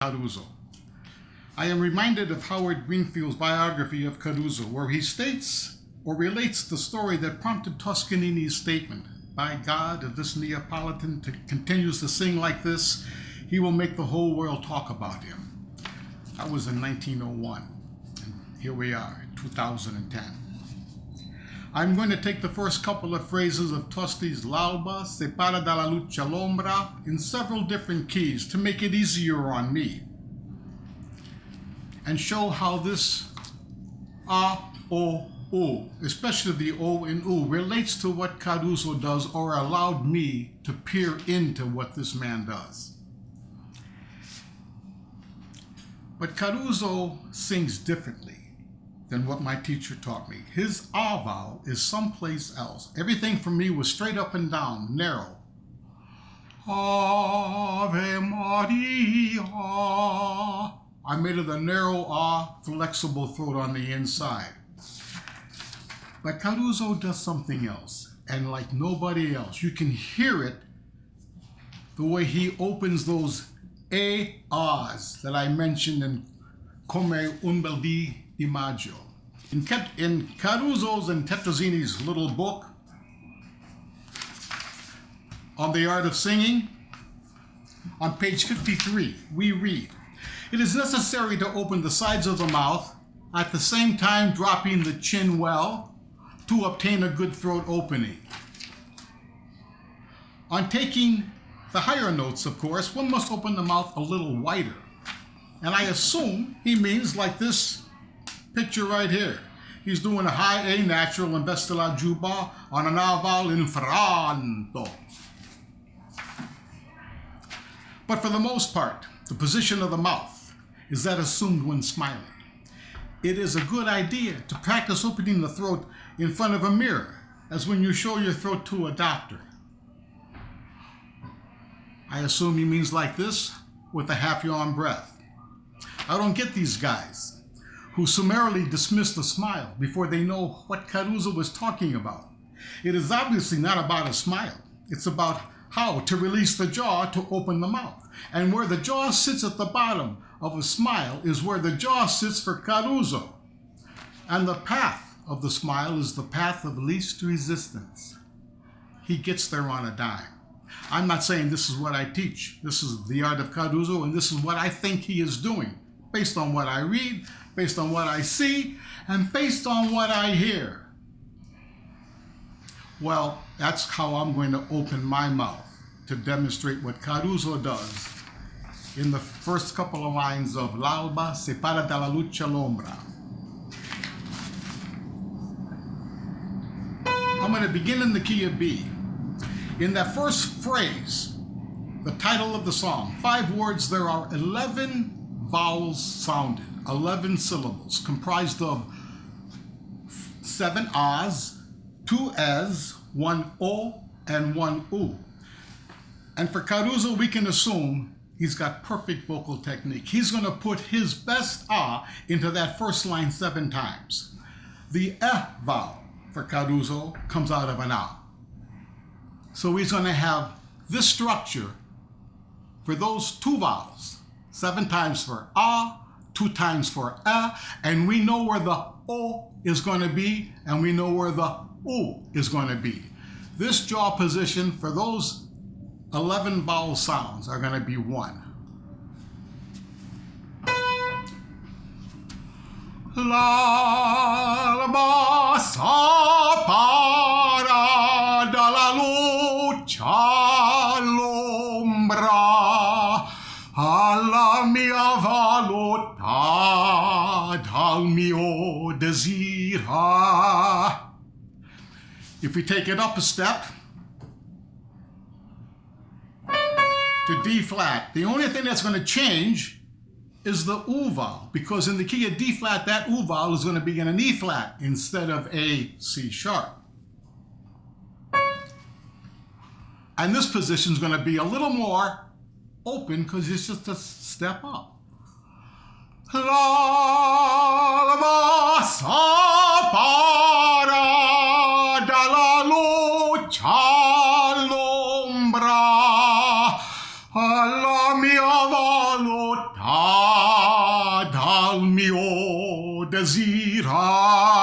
Caruso. I am reminded of Howard Greenfield's biography of Caruso, where he states or relates the story that prompted Toscanini's statement, "By God, if this Neapolitan continues to sing like this, he will make the whole world talk about him." That was in 1901, and here we are, 2010. I'm going to take the first couple of phrases of Tosti's l'alba, separa dalla luce l'ombra in several different keys to make it easier on me, and show how this a, o, u, especially the o and u, relates to what Caruso does or allowed me to peer into what this man does. But Caruso sings differently than what my teacher taught me. His a vowel is someplace else. Everything for me was straight up and down, narrow. Ave Maria. I made it a narrow flexible throat on the inside. But Caruso does something else, and like nobody else, you can hear it the way he opens those ahs that I mentioned in Come un bel dì di maggio. In Caruso's and Tetrazzini's little book on the art of singing, on page 53, we read, "It is necessary to open the sides of the mouth, at the same time dropping the chin well, to obtain a good throat opening." On taking the higher notes, of course, one must open the mouth a little wider. And I assume he means like this picture right here. He's doing a high A natural and vestila juba on an A vowel in franto. But for the most part, the position of the mouth is that assumed when smiling. It is a good idea to practice opening the throat in front of a mirror, as when you show your throat to a doctor. I assume he means like this, with a half-yawn breath. I don't get these guys who summarily dismiss the smile before they know what Caruso was talking about. It is obviously not about a smile. It's about how to release the jaw to open the mouth. And where the jaw sits at the bottom of a smile is where the jaw sits for Caruso. And the path of the smile is the path of least resistance. He gets there on a dime. I'm not saying this is what I teach. This is the art of Caruso, and this is what I think he is doing, based on what I read, based on what I see, and based on what I hear. Well, that's how I'm going to open my mouth to demonstrate what Caruso does in the first couple of lines of l'alba, separa dalla luce l'ombra. I'm going to begin in the key of B. In that first phrase, the title of the song, 5 words, there are 11 vowels sounded, 11 syllables, comprised of 7 ahs, 2 es, 1 o, and 1 u. And for Caruso, we can assume he's got perfect vocal technique. He's going to put his best ah into that first line 7 times. The vowel for Caruso comes out of an ah. So he's going to have this structure for those 2 vowels, 7 times for a, 2 times for and we know where the o is going to be, and we know where the u is going to be. This jaw position for those 11 vowel sounds are going to be 1. L'alba separa dalla luce l'ombra, alla mia volontà, dal mio desira. If we take it up a step to D flat, the only thing that's going to change is the U vowel, because in the key of D flat, that U vowel is going to be in an E flat instead of a C sharp. And this position is going to be a little more open because it's just a step up. L'alba separa dalla luce l'ombra, alla mia volontà dal mio desira